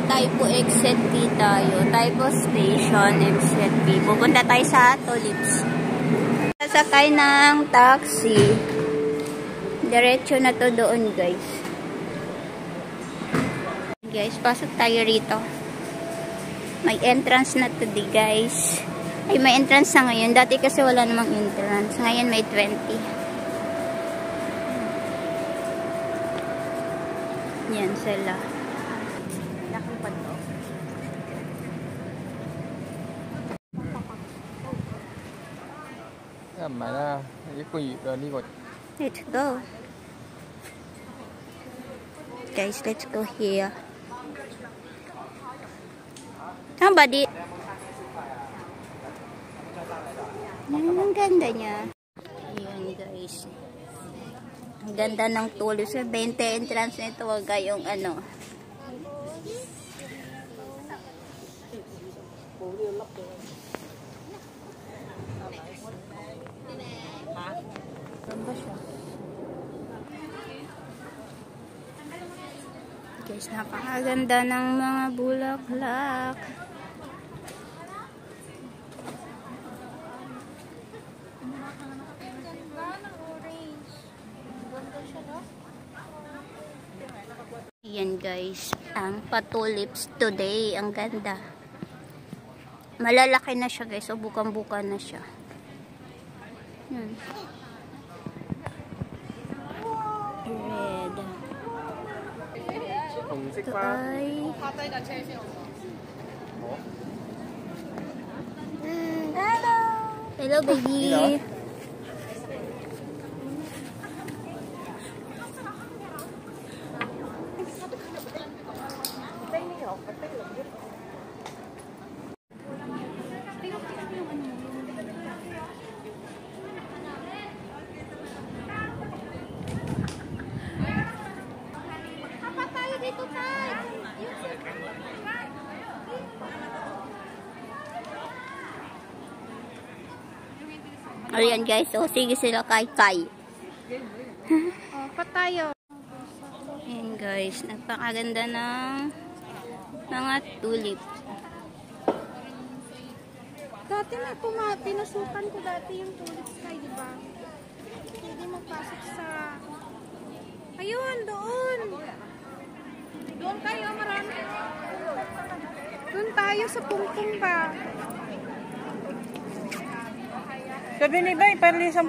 Taipo exit B tayo. Taipo Station exit B. Pupunta tayo sa Tulips. Sasakay ng taxi. Diretso na to doon, guys. Guys, pasok tayo rito. May entrance na today, guys. Ay, may entrance na ngayon. Dati kasi wala namang entrance. Ngayon may 20. Yan sila. Let's go. Guys, let's go here. Somebody. Yan, ang ganda niya. Ayan, guys. Ang ganda ng tulis. 20 entrance nito. Huwag kayong ano. Guys, napakaganda ng mga bulaklak. Ayan, guys, ang patulips today. Ang ganda. Malalaki na siya, guys. O bukang-buka na siya. Red. Ito ay hello. Hello, baby. Ayan, guys, so sige sila kay. Pa tayo. Ayan, guys, napakaganda ng mga tulip. Dati may pinasukan ko dati yung tulip sky, di ba? Hindi magpasok sa ayun, doon. Doon tayo, marami. Doon tayo sa pungpung ba? Sabi ni Bay, parli sa...